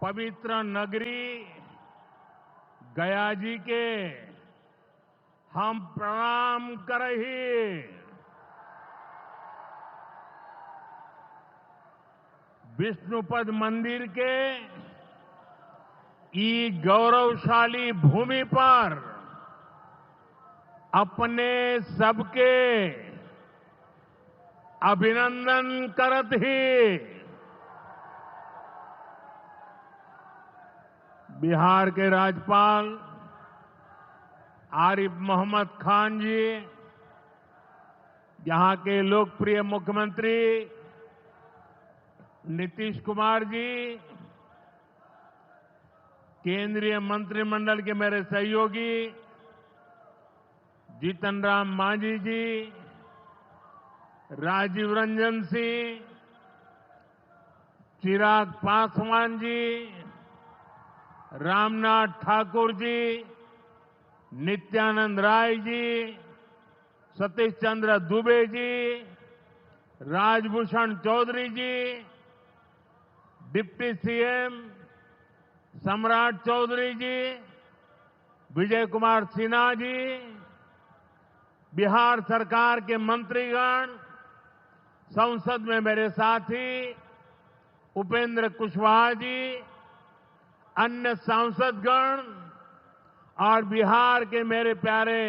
पवित्र नगरी गया जी के हम प्रणाम करही। विष्णुपद मंदिर के ई गौरवशाली भूमि पर अपने सबके अभिनंदन करत ही बिहार के राज्यपाल आरिफ मोहम्मद खान जी, यहां के लोकप्रिय मुख्यमंत्री नीतीश कुमार जी, केंद्रीय मंत्रिमंडल के मेरे सहयोगी जीतन राम मांझी जी, राजीव रंजन सिंह, चिराग पासवान जी, रामनाथ ठाकुर जी, नित्यानंद राय जी, सतीश चंद्र दुबे जी, राजभूषण चौधरी जी, डिप्टी सीएम सम्राट चौधरी जी, विजय कुमार सिन्हा जी, बिहार सरकार के मंत्रीगण, संसद में मेरे साथी उपेंद्र कुशवाहा जी, अन्य सांसदगण और बिहार के मेरे प्यारे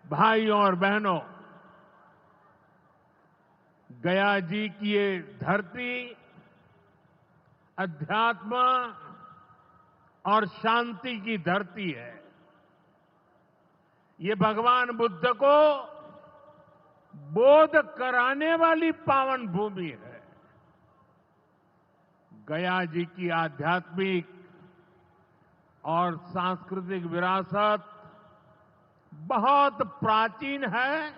भाइयों और बहनों, गया जी की ये धरती अध्यात्म और शांति की धरती है। ये भगवान बुद्ध को बोध कराने वाली पावन भूमि है। गया जी की आध्यात्मिक और सांस्कृतिक विरासत बहुत प्राचीन है,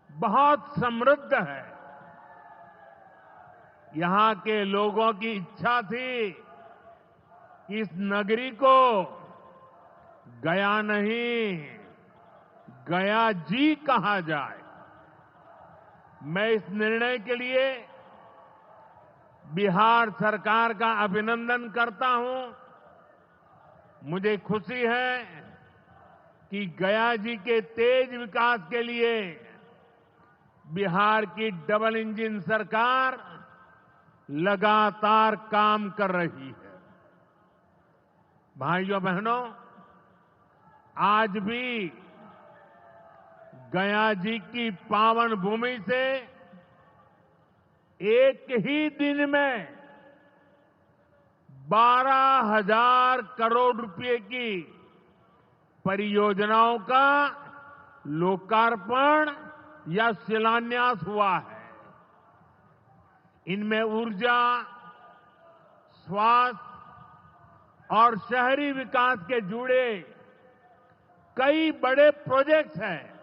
बहुत समृद्ध है। यहां के लोगों की इच्छा थी कि इस नगरी को गया नहीं, गया जी कहा जाए। मैं इस निर्णय के लिए बिहार सरकार का अभिनंदन करता हूं। मुझे खुशी है कि गया जी के तेज विकास के लिए बिहार की डबल इंजन सरकार लगातार काम कर रही है। भाइयों बहनों, आज भी गया जी की पावन भूमि से एक ही दिन में 12,000 करोड़ रुपए की परियोजनाओं का लोकार्पण या शिलान्यास हुआ है। इनमें ऊर्जा, स्वास्थ्य और शहरी विकास के जुड़े कई बड़े प्रोजेक्ट्स हैं।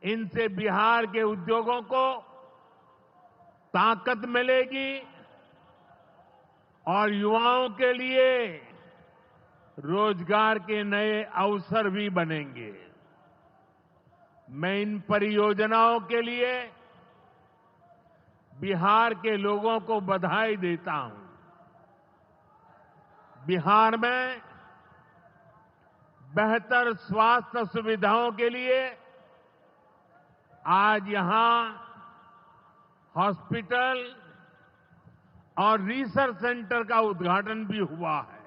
इनसे बिहार के उद्योगों को ताकत मिलेगी और युवाओं के लिए रोजगार के नए अवसर भी बनेंगे। मैं इन परियोजनाओं के लिए बिहार के लोगों को बधाई देता हूं। बिहार में बेहतर स्वास्थ्य सुविधाओं के लिए आज यहां हॉस्पिटल और रिसर्च सेंटर का उद्घाटन भी हुआ है।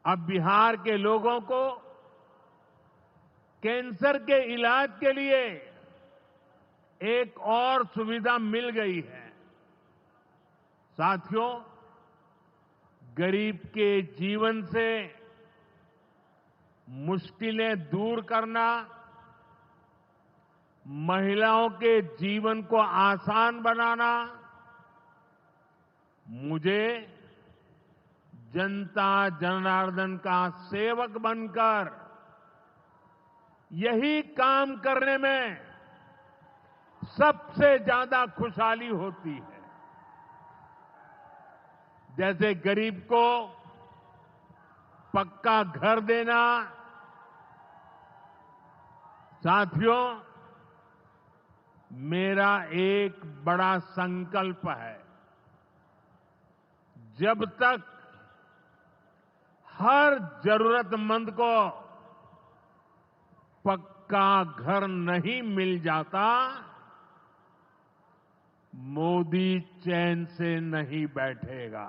अब बिहार के लोगों को कैंसर के इलाज के लिए एक और सुविधा मिल गई है। साथियों, गरीब के जीवन से मुश्किलें दूर करना, महिलाओं के जीवन को आसान बनाना मुझे जनता जनार्दन का सेवक बनकर यही काम करने में सबसे ज्यादा खुशहाली होती है। जैसे गरीब को पक्का घर देना, साथियों, मेरा एक बड़ा संकल्प है। जब तक हर जरूरतमंद को पक्का घर नहीं मिल जाता, मोदी चैन से नहीं बैठेगा।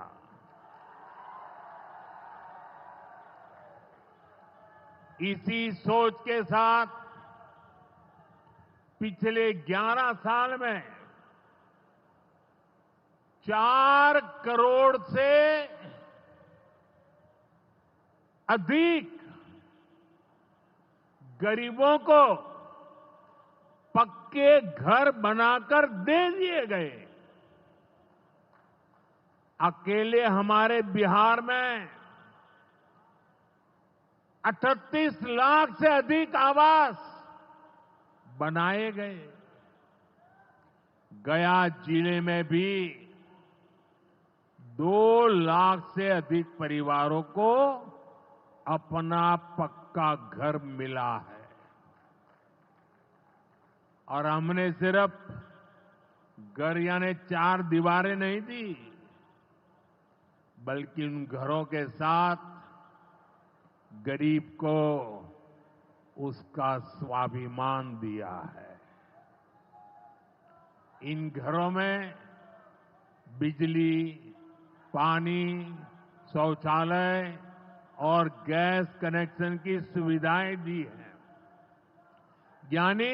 इसी सोच के साथ पिछले 11 साल में 4 करोड़ से अधिक गरीबों को पक्के घर बनाकर दे दिए गए। अकेले हमारे बिहार में 38 लाख से अधिक आवास बनाए गए। गया जिले में भी 2 लाख से अधिक परिवारों को अपना पक्का घर मिला है। और हमने सिर्फ घर यानी 4 दीवारें नहीं दी, बल्कि उन घरों के साथ गरीब को उसका स्वाभिमान दिया है। इन घरों में बिजली, पानी, शौचालय और गैस कनेक्शन की सुविधाएं दी हैं। यानी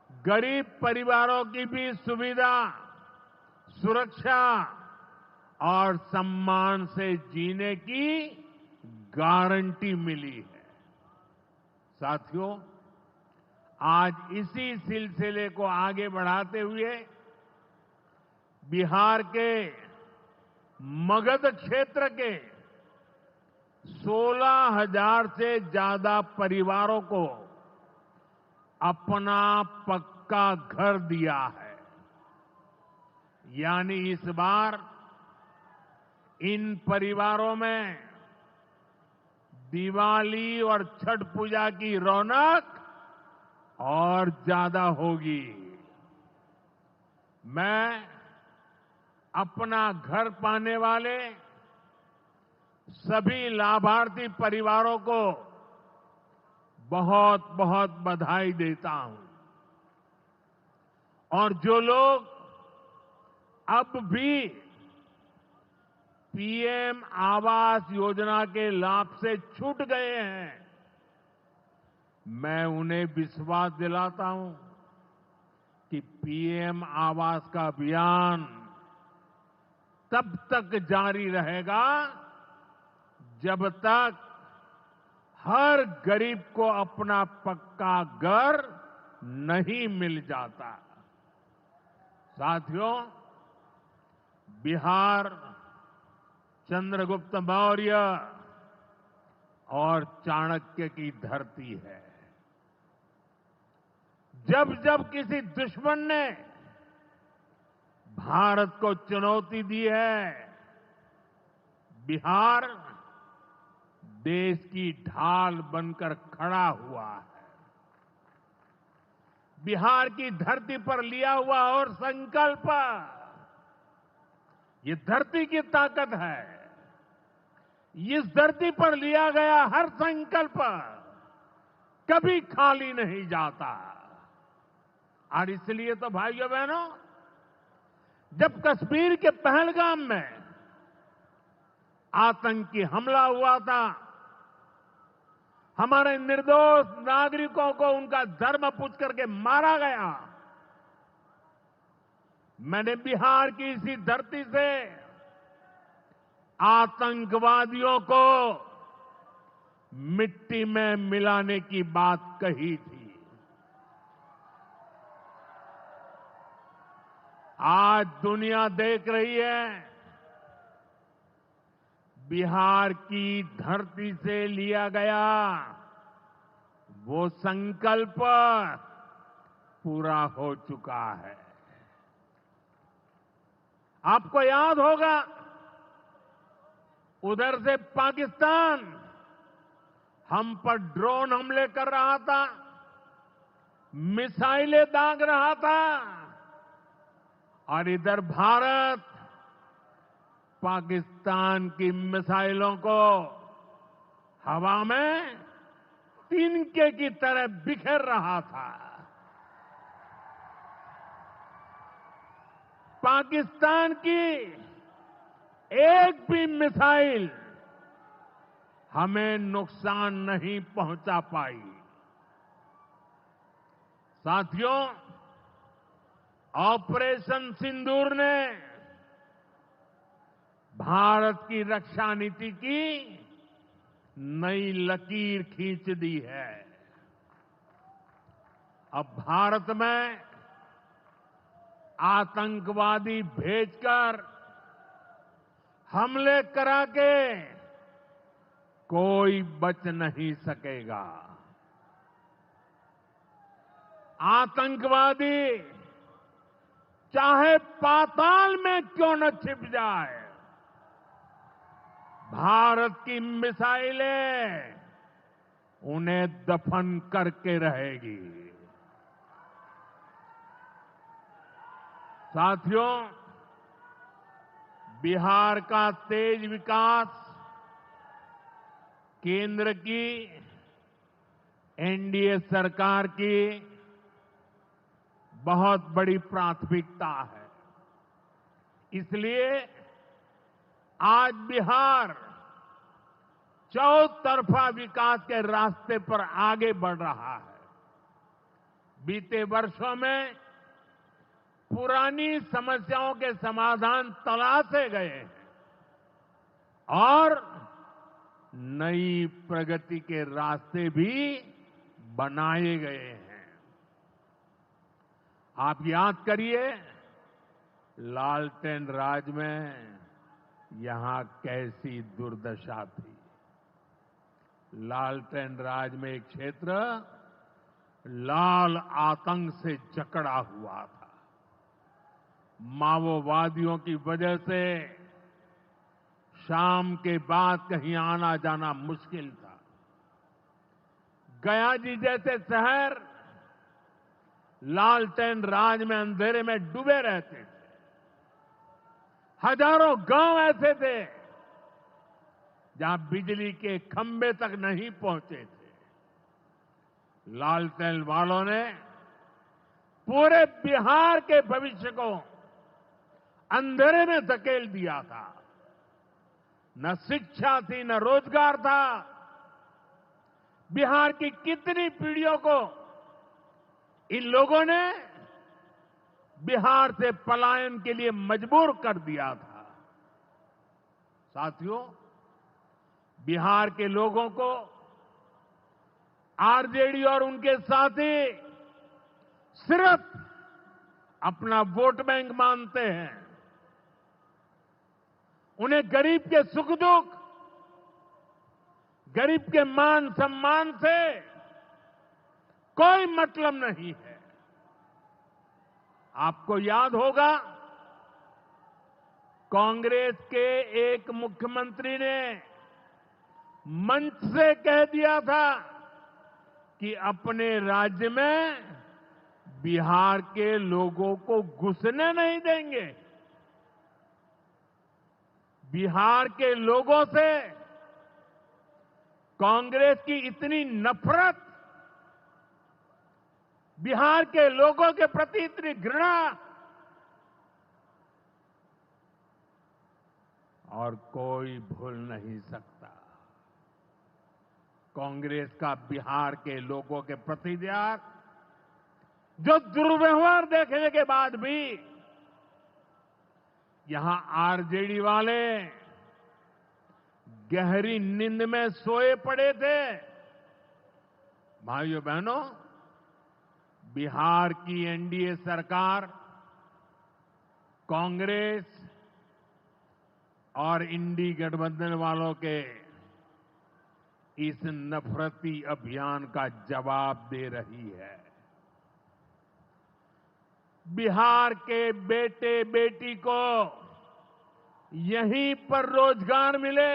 गरीब परिवारों की भी सुविधा, सुरक्षा और सम्मान से जीने की गारंटी मिली है। साथियों, आज इसी सिलसिले को आगे बढ़ाते हुए बिहार के मगध क्षेत्र के 16,000 से ज्यादा परिवारों को अपना पक्का घर दिया है। यानी इस बार इन परिवारों में दिवाली और छठ पूजा की रौनक और ज्यादा होगी। मैं अपना घर पाने वाले सभी लाभार्थी परिवारों को बहुत बहुत बधाई देता हूं। और जो लोग अब भी पीएम आवास योजना के लाभ से छूट गए हैं, मैं उन्हें विश्वास दिलाता हूं कि पीएम आवास का अभियान तब तक जारी रहेगा जब तक हर गरीब को अपना पक्का घर नहीं मिल जाता। साथियों, बिहार चंद्रगुप्त मौर्य और चाणक्य की धरती है। जब जब किसी दुश्मन ने भारत को चुनौती दी है, बिहार देश की ढाल बनकर खड़ा हुआ है। बिहार की धरती पर लिया हुआ और संकल्प, ये धरती की ताकत है। इस धरती पर लिया गया हर संकल्प कभी खाली नहीं जाता। और इसलिए तो भाइयों बहनों, जब कश्मीर के पहलगाम में आतंकी हमला हुआ था, हमारे निर्दोष नागरिकों को उनका धर्म पूछ करके मारा गया, मैंने बिहार की इसी धरती से आतंकवादियों को मिट्टी में मिलाने की बात कही थी। आज दुनिया देख रही है, बिहार की धरती से लिया गया वो संकल्प पूरा हो चुका है। आपको याद होगा, उधर से पाकिस्तान हम पर ड्रोन हमले कर रहा था, मिसाइलें दाग रहा था, और इधर भारत पाकिस्तान की मिसाइलों को हवा में तिनके की तरह बिखेर रहा था। पाकिस्तान की एक भी मिसाइल हमें नुकसान नहीं पहुंचा पाई। साथियों, ऑपरेशन सिंदूर ने भारत की रक्षा नीति की नई लकीर खींच दी है। अब भारत में आतंकवादी भेजकर हमले करा के कोई बच नहीं सकेगा। आतंकवादी चाहे पाताल में क्यों न छिप जाए, भारत की मिसाइलें उन्हें दफन करके रहेगी। साथियों, बिहार का तेज विकास केंद्र की एनडीए सरकार की बहुत बड़ी प्राथमिकता है। इसलिए आज बिहार चौतरफा विकास के रास्ते पर आगे बढ़ रहा है। बीते वर्षों में पुरानी समस्याओं के समाधान तलाशे गए हैं और नई प्रगति के रास्ते भी बनाए गए हैं। आप याद करिए, लालटेन राज में यहां कैसी दुर्दशा थी। लालटेन राज में एक क्षेत्र लाल आतंक से जकड़ा हुआ था। माओवादियों की वजह से शाम के बाद कहीं आना जाना मुश्किल था। गया जी जैसे शहर लालटेन राज में अंधेरे में डूबे रहते थे। हजारों गांव ऐसे थे जहां बिजली के खंभे तक नहीं पहुंचे थे। लालटेन वालों ने पूरे बिहार के भविष्य को अंधेरे में धकेल दिया था। न शिक्षा थी, न रोजगार था। बिहार की कितनी पीढ़ियों को इन लोगों ने बिहार से पलायन के लिए मजबूर कर दिया था। साथियों, बिहार के लोगों को आरजेडी और उनके साथी सिर्फ अपना वोट बैंक मानते हैं। उन्हें गरीब के सुख दुख, गरीब के मान सम्मान से कोई मतलब नहीं है। आपको याद होगा, कांग्रेस के एक मुख्यमंत्री ने मंच से कह दिया था कि अपने राज्य में बिहार के लोगों को घुसने नहीं देंगे। बिहार के लोगों से कांग्रेस की इतनी नफरत, बिहार के लोगों के प्रति इतनी घृणा, और कोई भूल नहीं सकता। कांग्रेस का बिहार के लोगों के प्रति जो दुर्व्यवहार देखने के बाद भी यहां आरजेडी वाले गहरी नींद में सोए पड़े थे। भाइयों बहनों, बिहार की एनडीए सरकार कांग्रेस और इंडी गठबंधन वालों के इस नफरती अभियान का जवाब दे रही है। बिहार के बेटे बेटी को यहीं पर रोजगार मिले,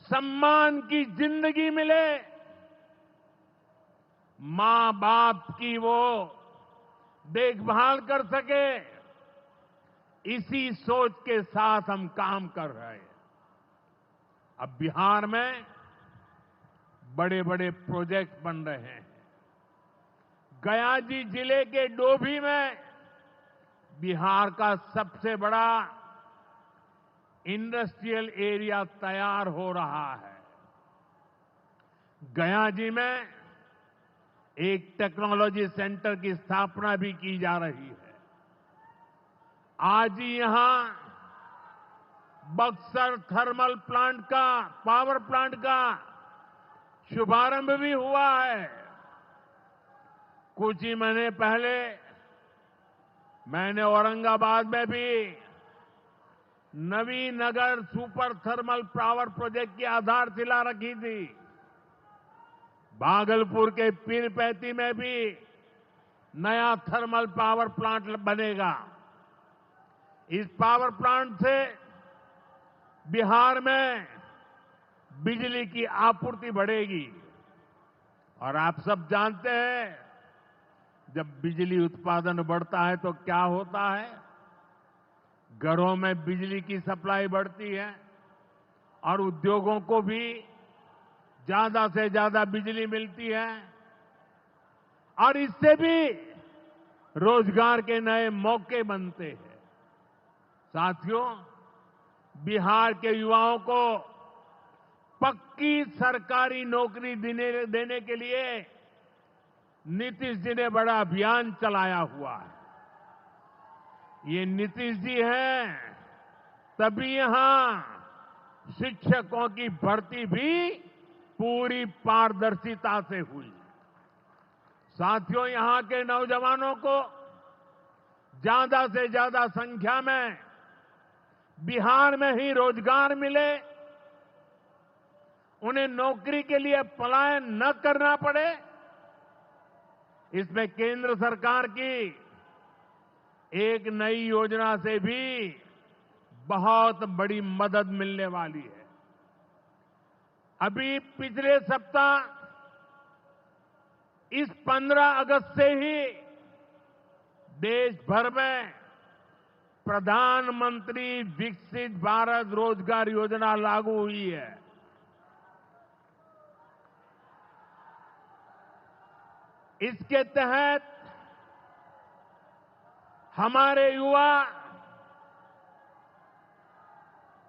सम्मान की जिंदगी मिले, मां बाप की वो देखभाल कर सके, इसी सोच के साथ हम काम कर रहे हैं। अब बिहार में बड़े बड़े प्रोजेक्ट बन रहे हैं। गयाजी जिले के डोभी में बिहार का सबसे बड़ा इंडस्ट्रियल एरिया तैयार हो रहा है। गयाजी में एक टेक्नोलॉजी सेंटर की स्थापना भी की जा रही है। आज ही यहां बक्सर थर्मल प्लांट का, पावर प्लांट का शुभारंभ भी हुआ है। कुछ ही महीने पहले मैंने औरंगाबाद में भी Navinagar super thermal power project की आधारशिला रखी थी। भागलपुर के पीरपैंती में भी नया थर्मल पावर प्लांट बनेगा। इस पावर प्लांट से बिहार में बिजली की आपूर्ति बढ़ेगी। और आप सब जानते हैं, जब बिजली उत्पादन बढ़ता है तो क्या होता है? घरों में बिजली की सप्लाई बढ़ती है और उद्योगों को भी ज्यादा से ज्यादा बिजली मिलती है और इससे भी रोजगार के नए मौके बनते हैं। साथियों, बिहार के युवाओं को पक्की सरकारी नौकरी देने के लिए नीतीश जी ने बड़ा अभियान चलाया हुआ है। ये नीतीश जी हैं, तभी यहां शिक्षकों की भर्ती भी पूरी पारदर्शिता से हुई। साथियों, यहां के नौजवानों को ज्यादा से ज्यादा संख्या में बिहार में ही रोजगार मिले, उन्हें नौकरी के लिए पलायन न करना पड़े, इसमें केंद्र सरकार की एक नई योजना से भी बहुत बड़ी मदद मिलने वाली है। अभी पिछले सप्ताह इस 15 अगस्त से ही देश भर में प्रधानमंत्री विकसित भारत रोजगार योजना लागू हुई है। इसके तहत हमारे युवा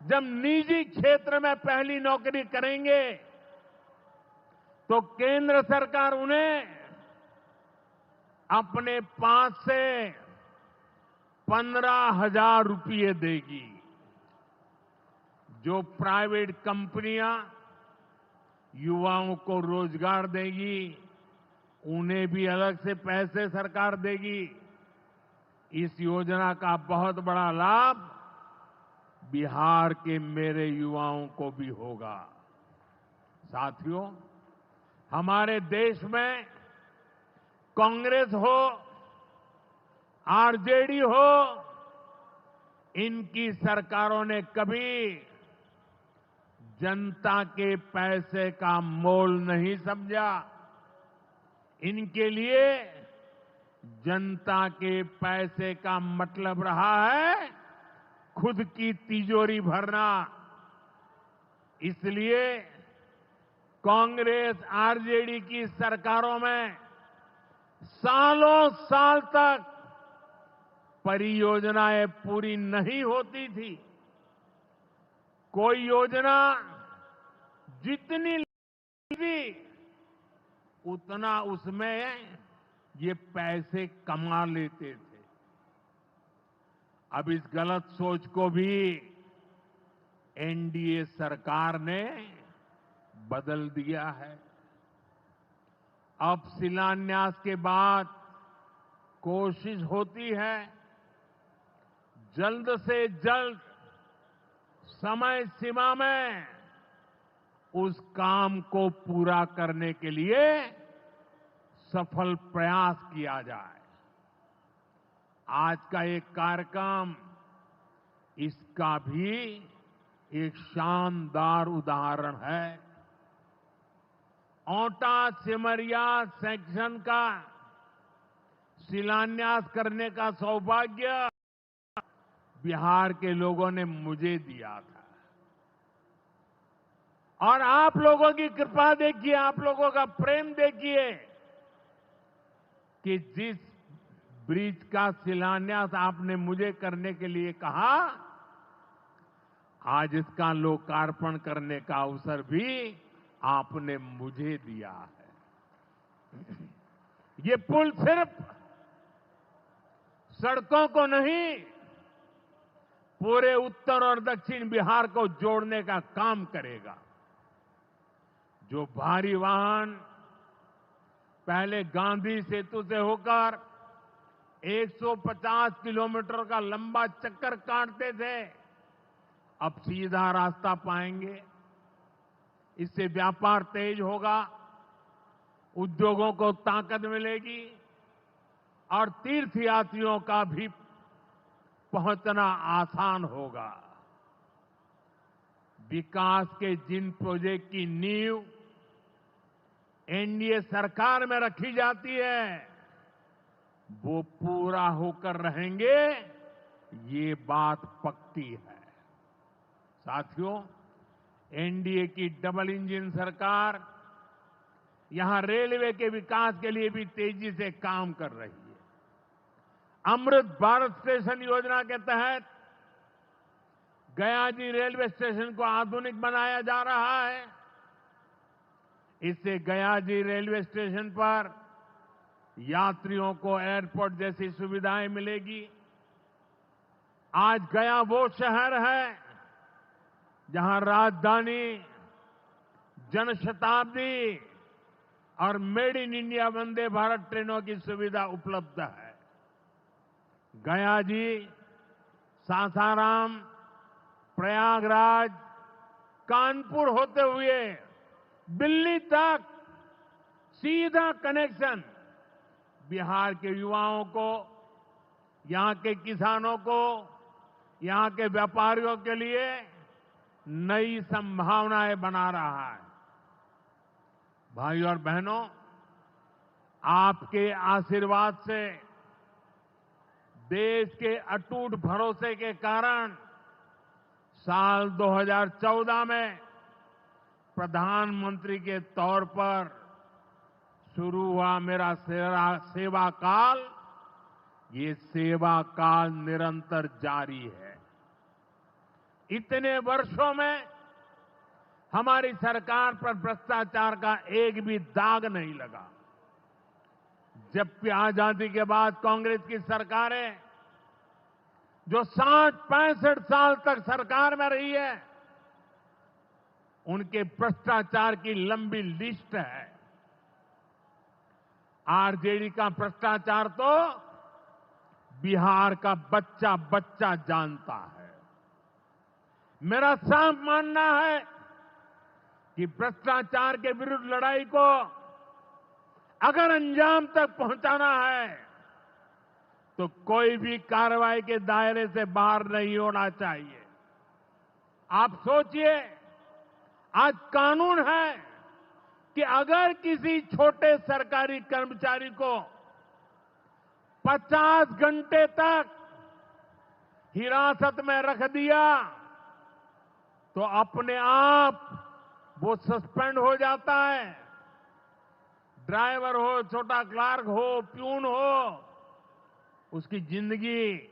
जब निजी क्षेत्र में पहली नौकरी करेंगे तो केंद्र सरकार उन्हें अपने पास से 15,000 रुपये देगी। जो प्राइवेट कंपनियां युवाओं को रोजगार देगी, उन्हें भी अलग से पैसे सरकार देगी। इस योजना का बहुत बड़ा लाभ बिहार के मेरे युवाओं को भी होगा। साथियों, हमारे देश में कांग्रेस हो, आरजेडी हो, इनकी सरकारों ने कभी जनता के पैसे का मोल नहीं समझा। इनके लिए जनता के पैसे का मतलब रहा है खुद की तिजोरी भरना। इसलिए कांग्रेस आरजेडी की सरकारों में सालों साल तक परियोजनाएं पूरी नहीं होती थी। कोई योजना जितनी थी उतना उसमें ये पैसे कमा लेते थे। अब इस गलत सोच को भी एनडीए सरकार ने बदल दिया है। अब शिलान्यास के बाद कोशिश होती है जल्द से जल्द समय सीमा में उस काम को पूरा करने के लिए सफल प्रयास किया जाए। आज का एक कार्यक्रम इसका भी एक शानदार उदाहरण है। ओंटा सिमरिया सेक्शन का शिलान्यास करने का सौभाग्य बिहार के लोगों ने मुझे दिया था। और आप लोगों की कृपा देखिए, आप लोगों का प्रेम देखिए कि जिस ब्रिज का शिलान्यास आपने मुझे करने के लिए कहा, आज इसका लोकार्पण करने का अवसर भी आपने मुझे दिया है। ये पुल सिर्फ सड़कों को नहीं, पूरे उत्तर और दक्षिण बिहार को जोड़ने का काम करेगा। जो भारी वाहन पहले गांधी सेतु से होकर 150 किलोमीटर का लंबा चक्कर काटते थे, अब सीधा रास्ता पाएंगे। इससे व्यापार तेज होगा, उद्योगों को ताकत मिलेगी और तीर्थयात्रियों का भी पहुंचना आसान होगा। विकास के जिन प्रोजेक्ट की नींव एनडीए सरकार में रखी जाती है, वो पूरा होकर रहेंगे, ये बात पक्की है। साथियों, एनडीए की डबल इंजन सरकार यहां रेलवे के विकास के लिए भी तेजी से काम कर रही है। अमृत भारत स्टेशन योजना के तहत गयाजी रेलवे स्टेशन को आधुनिक बनाया जा रहा है। इससे गयाजी रेलवे स्टेशन पर यात्रियों को एयरपोर्ट जैसी सुविधाएं मिलेगी। आज गया वो शहर है जहां राजधानी, जनशताब्दी और made in India Vande Bharat ट्रेनों की सुविधा उपलब्ध है। गया जी, सासाराम, प्रयागराज, कानपुर होते हुए दिल्ली तक सीधा कनेक्शन बिहार के युवाओं को, यहां के किसानों को, यहां के व्यापारियों के लिए नई संभावनाएं बना रहा है। भाइयों और बहनों, आपके आशीर्वाद से, देश के अटूट भरोसे के कारण साल 2014 में प्रधानमंत्री के तौर पर शुरू हुआ मेरा सेवा काल, ये सेवा काल निरंतर जारी है। इतने वर्षों में हमारी सरकार पर भ्रष्टाचार का एक भी दाग नहीं लगा। जबकि आजादी के बाद कांग्रेस की सरकारें जो 60-65 साल तक सरकार में रही है, उनके भ्रष्टाचार की लंबी लिस्ट है। आरजेडी का भ्रष्टाचार तो बिहार का बच्चा बच्चा जानता है। मेरा साफ मानना है कि भ्रष्टाचार के विरुद्ध लड़ाई को अगर अंजाम तक पहुंचाना है तो कोई भी कार्रवाई के दायरे से बाहर नहीं होना चाहिए। आप सोचिए, आज कानून है कि अगर किसी छोटे सरकारी कर्मचारी को 50 घंटे तक हिरासत में रख दिया तो अपने आप वो सस्पेंड हो जाता है। ड्राइवर हो, छोटा क्लार्क हो, प्यून हो, उसकी जिंदगी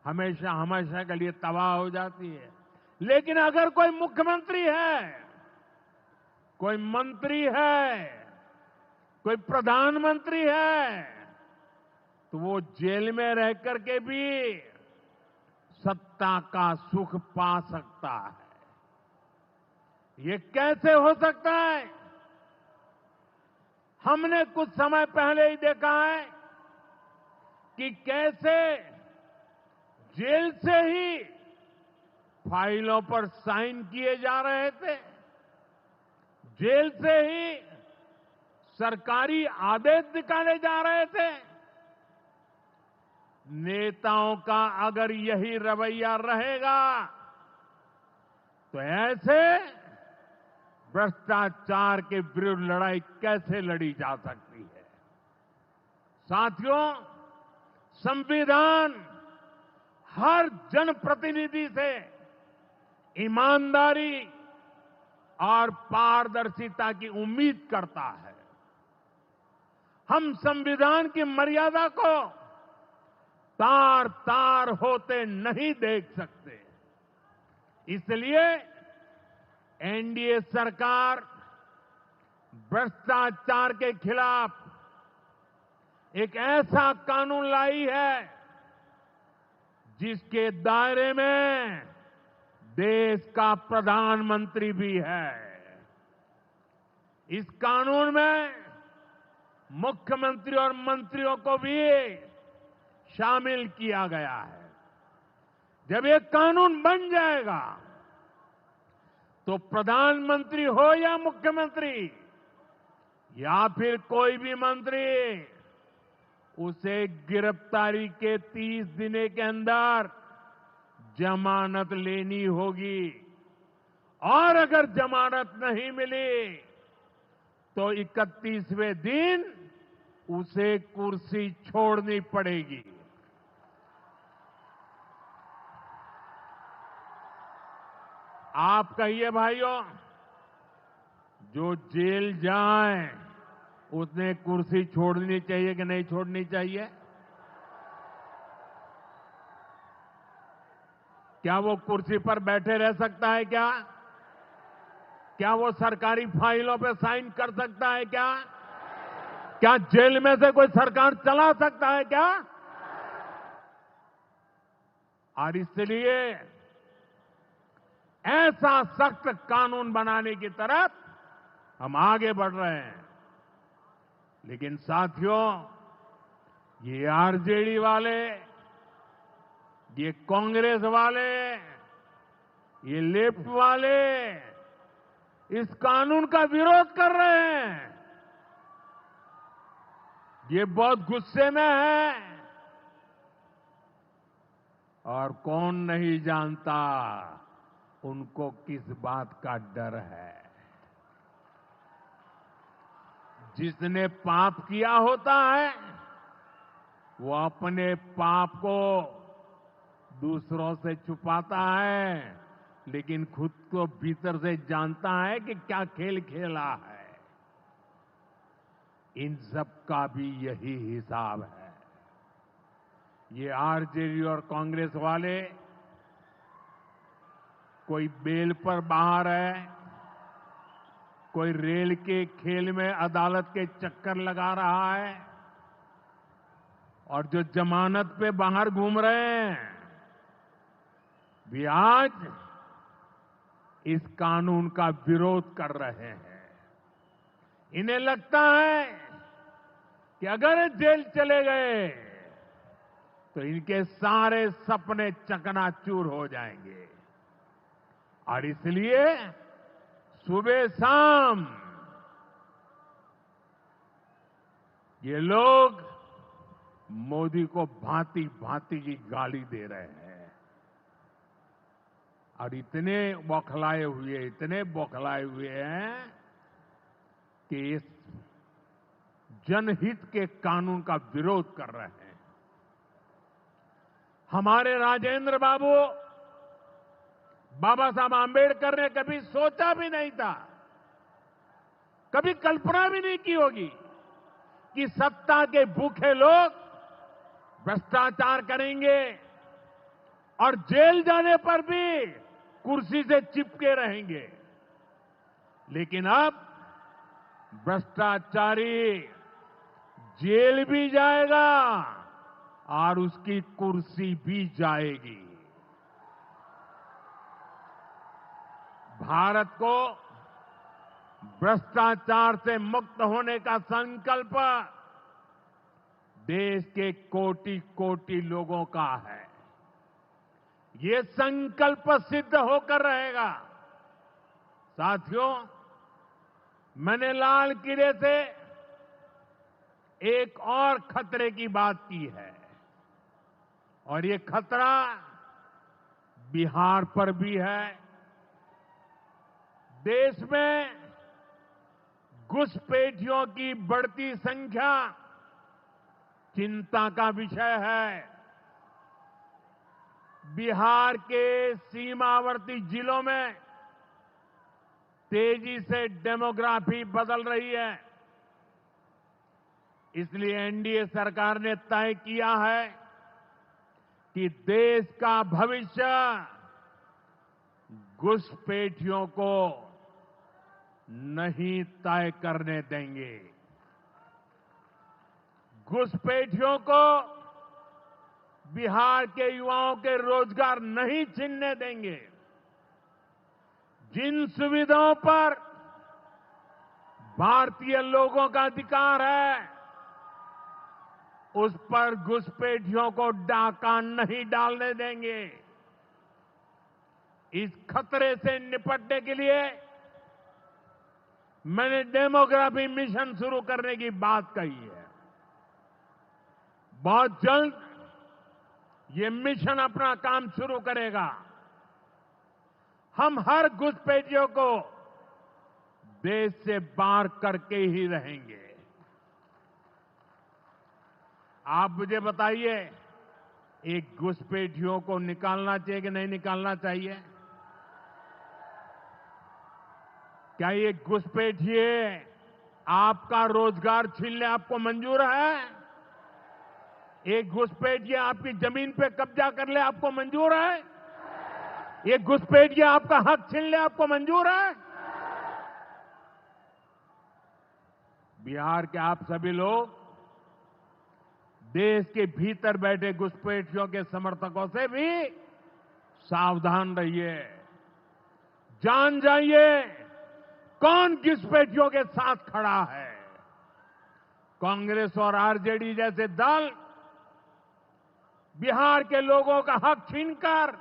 हमेशा हमेशा के लिए तबाह हो जाती है। लेकिन अगर कोई मुख्यमंत्री है, कोई मंत्री है, कोई प्रधानमंत्री है, तो वो जेल में रह करके भी सत्ता का सुख पा सकता है। ये कैसे हो सकता है? हमने कुछ समय पहले ही देखा है कि कैसे जेल से ही फाइलों पर साइन किए जा रहे थे, जेल से ही सरकारी आदेश निकाले जा रहे थे। नेताओं का अगर यही रवैया रहेगा तो ऐसे भ्रष्टाचार के विरुद्ध लड़ाई कैसे लड़ी जा सकती है? साथियों, संविधान हर जनप्रतिनिधि से ईमानदारी और पारदर्शिता की उम्मीद करता है। हम संविधान की मर्यादा को तार तार होते नहीं देख सकते। इसलिए एनडीए सरकार भ्रष्टाचार के खिलाफ एक ऐसा कानून लाई है जिसके दायरे में देश का प्रधानमंत्री भी है। इस कानून में मुख्यमंत्री और मंत्रियों को भी शामिल किया गया है। जब ये कानून बन जाएगा तो प्रधानमंत्री हो या मुख्यमंत्री या फिर कोई भी मंत्री, उसे गिरफ्तारी के 30 दिन के अंदर जमानत लेनी होगी और अगर जमानत नहीं मिली तो 31वें दिन उसे कुर्सी छोड़नी पड़ेगी। आप कहिए भाइयों, जो जेल जाए उसने कुर्सी छोड़नी चाहिए कि नहीं छोड़नी चाहिए? क्या वो कुर्सी पर बैठे रह सकता है क्या? क्या वो सरकारी फाइलों पे साइन कर सकता है क्या? क्या जेल में से कोई सरकार चला सकता है क्या? और इसलिए ऐसा सख्त कानून बनाने की तरफ हम आगे बढ़ रहे हैं। लेकिन साथियों, ये आरजेडी वाले, ये कांग्रेस वाले, ये लेफ्ट वाले इस कानून का विरोध कर रहे हैं। ये बहुत गुस्से में है और कौन नहीं जानता उनको किस बात का डर है। जिसने पाप किया होता है वो अपने पाप को दूसरों से छुपाता है, लेकिन खुद को भीतर से जानता है कि क्या खेल खेला है। इन सब का भी यही हिसाब है। ये आरजेडी और कांग्रेस वाले कोई बेल पर बाहर है, कोई रेल के खेल में अदालत के चक्कर लगा रहा है और जो जमानत पे बाहर घूम रहे हैं भी आज इस कानून का विरोध कर रहे हैं। इन्हें लगता है कि अगर जेल चले गए तो इनके सारे सपने चकनाचूर हो जाएंगे और इसलिए सुबह शाम ये लोग मोदी को भांति भांति की गाली दे रहे हैं और इतने बौखलाए हुए हैं कि इस जनहित के कानून का विरोध कर रहे हैं। हमारे राजेंद्र बाबू, बाबा साहब आंबेडकर ने कभी सोचा भी नहीं था, कभी कल्पना भी नहीं की होगी कि सत्ता के भूखे लोग भ्रष्टाचार करेंगे और जेल जाने पर भी कुर्सी से चिपके रहेंगे। लेकिन अब भ्रष्टाचारी जेल भी जाएगा और उसकी कुर्सी भी जाएगी। भारत को भ्रष्टाचार से मुक्त होने का संकल्प देश के कोटि कोटि लोगों का है। ये संकल्प सिद्ध होकर रहेगा। साथियों, मैंने लाल किले से एक और खतरे की बात की है और ये खतरा बिहार पर भी है। देश में घुसपैठियों की बढ़ती संख्या चिंता का विषय है। बिहार के सीमावर्ती जिलों में तेजी से डेमोग्राफी बदल रही है। इसलिए एनडीए सरकार ने तय किया है कि देश का भविष्य घुसपैठियों को नहीं तय करने देंगे। घुसपैठियों को बिहार के युवाओं के रोजगार नहीं छीनने देंगे। जिन सुविधाओं पर भारतीय लोगों का अधिकार है, उस पर घुसपैठियों को डाका नहीं डालने देंगे। इस खतरे से निपटने के लिए मैंने डेमोग्राफी मिशन शुरू करने की बात कही है। बहुत जल्द ये मिशन अपना काम शुरू करेगा। हम हर घुसपैठियों को देश से बाहर करके ही रहेंगे। आप मुझे बताइए, एक घुसपैठियों को निकालना चाहिए कि नहीं निकालना चाहिए? क्या ये घुसपैठिए आपका रोजगार छीन ले आपको मंजूर है? एक घुसपैठिया आपकी जमीन पे कब्जा कर ले आपको मंजूर है? एक घुसपैठिया आपका हक छीन ले आपको मंजूर है? बिहार के आप सभी लोग देश के भीतर बैठे घुसपैठियों के समर्थकों से भी सावधान रहिए। जान जाइए कौन घुसपैठियों के साथ खड़ा है। कांग्रेस और आरजेडी जैसे दल बिहार के लोगों का हक छीनकर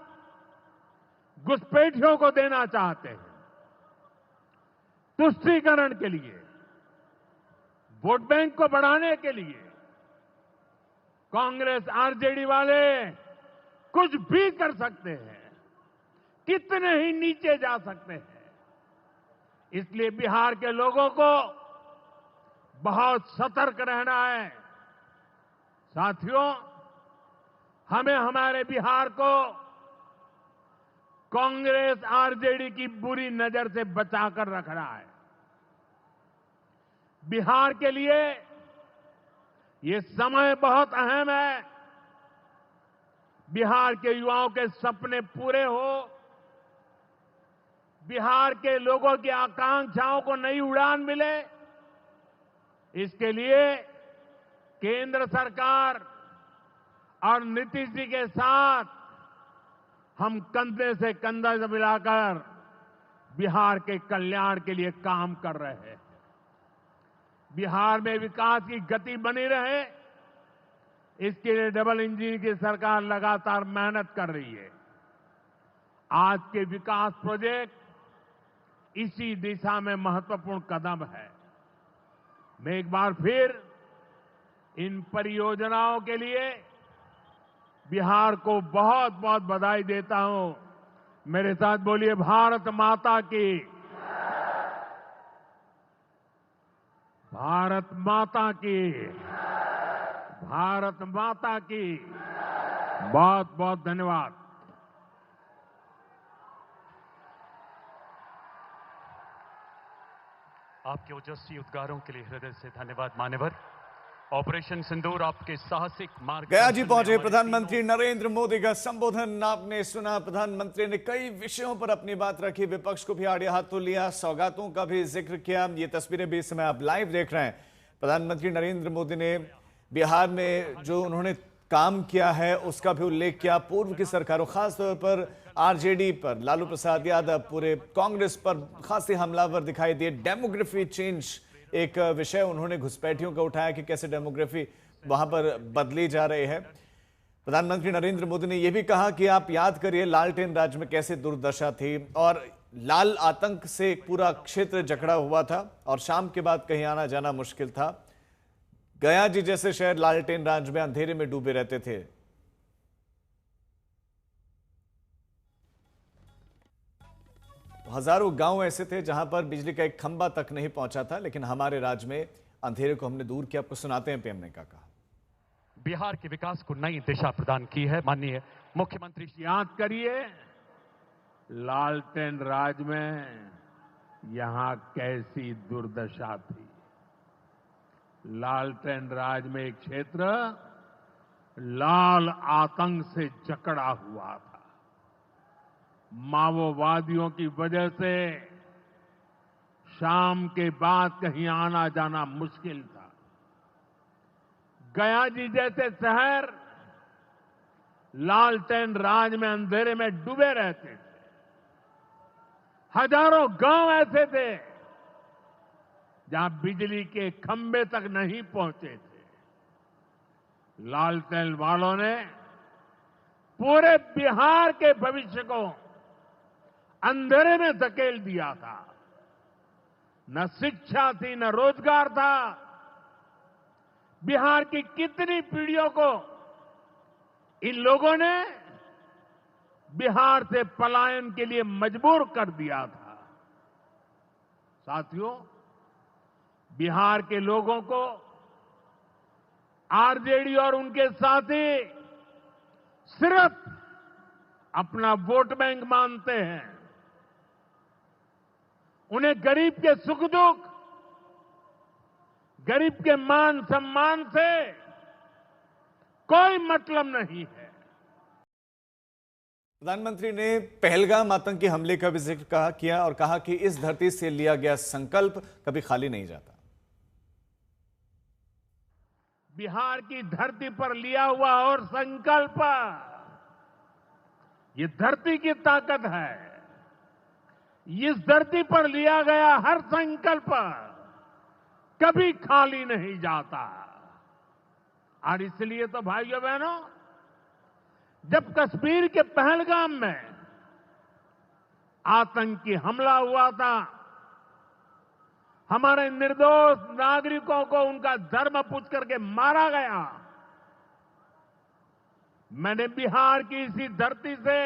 घुसपैठियों को देना चाहते हैं। तुष्टीकरण के लिए, वोट बैंक को बढ़ाने के लिए कांग्रेस आरजेडी वाले कुछ भी कर सकते हैं, कितने ही नीचे जा सकते हैं। इसलिए बिहार के लोगों को बहुत सतर्क रहना है। साथियों, हमें हमारे बिहार को कांग्रेस आरजेडी की बुरी नजर से बचाकर रखना है। बिहार के लिए ये समय बहुत अहम है। बिहार के युवाओं के सपने पूरे हो, बिहार के लोगों की आकांक्षाओं को नई उड़ान मिले, इसके लिए केंद्र सरकार और नीतीश जी के साथ हम कंधे से कंधा मिलाकर बिहार के कल्याण के लिए काम कर रहे हैं। बिहार में विकास की गति बनी रहे, इसके लिए डबल इंजन की सरकार लगातार मेहनत कर रही है। आज के विकास प्रोजेक्ट इसी दिशा में महत्वपूर्ण कदम है। मैं एक बार फिर इन परियोजनाओं के लिए बिहार को बहुत बहुत बधाई देता हूं। मेरे साथ बोलिए, भारत माता की, भारत माता की, भारत माता की। बहुत बहुत धन्यवाद। आपके ओजस्वी उद्गारों के लिए हृदय से धन्यवाद मान्यवर। ऑपरेशन सिंदूर आपके साहसिक मार्ग। गया जी पहुंचे प्रधानमंत्री नरेंद्र मोदी का संबोधन आपने सुना। प्रधानमंत्री ने कई विषयों पर अपनी बात रखी, विपक्ष को भी आड़े हाथों लिया, सौगातों का भी जिक्र किया। ये तस्वीरें भी इस समय आप लाइव देख रहे हैं। प्रधानमंत्री नरेंद्र मोदी ने बिहार में जो उन्होंने काम किया है उसका भी उल्लेख किया। पूर्व की सरकारों, खासतौर पर आरजेडी पर, लालू प्रसाद यादव, पूरे कांग्रेस पर खासे हमलावर दिखाई दिए। डेमोग्राफी चेंज एक विषय उन्होंने घुसपैठियों का उठाया कि कैसे डेमोग्राफी वहां पर बदली जा रही है। प्रधानमंत्री नरेंद्र मोदी ने यह भी कहा कि आप याद करिए लालटेन राज में कैसे दुर्दशा थी और लाल आतंक से पूरा क्षेत्र जकड़ा हुआ था और शाम के बाद कहीं आना जाना मुश्किल था। गया जी जैसे शहर लालटेन राज में अंधेरे में डूबे रहते थे। हजारों गांव ऐसे थे जहां पर बिजली का एक खंभा तक नहीं पहुंचा था, लेकिन हमारे राज्य में अंधेरे को हमने दूर किया। आपको सुनाते हैं पीएम ने क्या कहा। बिहार के विकास को नई दिशा प्रदान की है। माननीय मुख्यमंत्री याद करिए, लालटेन राज में यहां कैसी दुर्दशा थी। लालटेन राज में एक क्षेत्र लाल आतंक से जकड़ा हुआ था। माओवादियों की वजह से शाम के बाद कहीं आना जाना मुश्किल था। गया जी जैसे शहर लालटेन राज में अंधेरे में डूबे रहते थे। हजारों गांव ऐसे थे जहां बिजली के खंभे तक नहीं पहुंचे थे। लालटेन वालों ने पूरे बिहार के भविष्य को अंधेरे में धकेल दिया था। न शिक्षा थी, न रोजगार था। बिहार की कितनी पीढ़ियों को इन लोगों ने बिहार से पलायन के लिए मजबूर कर दिया था। साथियों, बिहार के लोगों को आरजेडी और उनके साथी सिर्फ अपना वोट बैंक मानते हैं। उन्हें गरीब के सुख दुख, गरीब के मान सम्मान से कोई मतलब नहीं है। प्रधानमंत्री ने पहलगाम आतंकी हमले का भी जिक्र किया और कहा कि इस धरती से लिया गया संकल्प कभी खाली नहीं जाता। बिहार की धरती पर लिया हुआ और संकल्प, ये धरती की ताकत है। इस धरती पर लिया गया हर संकल्प कभी खाली नहीं जाता। और इसलिए तो भाइयों बहनों, जब कश्मीर के पहलगाम में आतंकी हमला हुआ था, हमारे निर्दोष नागरिकों को उनका धर्म पूछ करके मारा गया, मैंने बिहार की इसी धरती से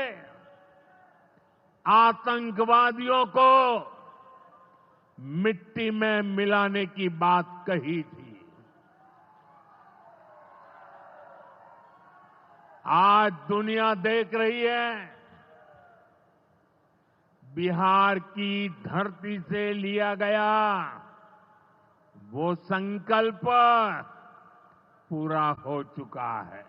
आतंकवादियों को मिट्टी में मिलाने की बात कही थी। आज दुनिया देख रही है, बिहार की धरती से लिया गया वो संकल्प पूरा हो चुका है।